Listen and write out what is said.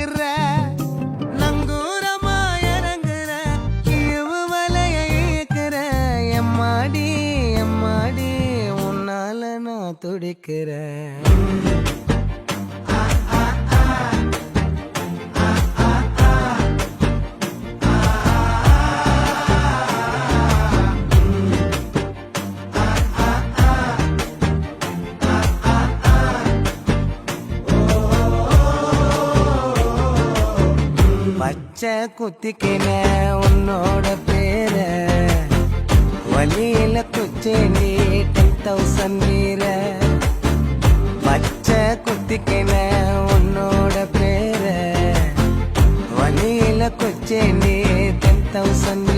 ஏறுற நங்கூரமா இறங்குற இழுவு வலைய இழுக்கிற எம்மாடி எம்மாடி உன்னால நான் துடிக்கிறேன். பச்சை குத்திக்கின உன்னோட பேர வழியில குச்சேண்டி 10,000 வீர. பச்சை குத்திக்கின உன்னோட பேர வழியில குச்சேண்டி 10,000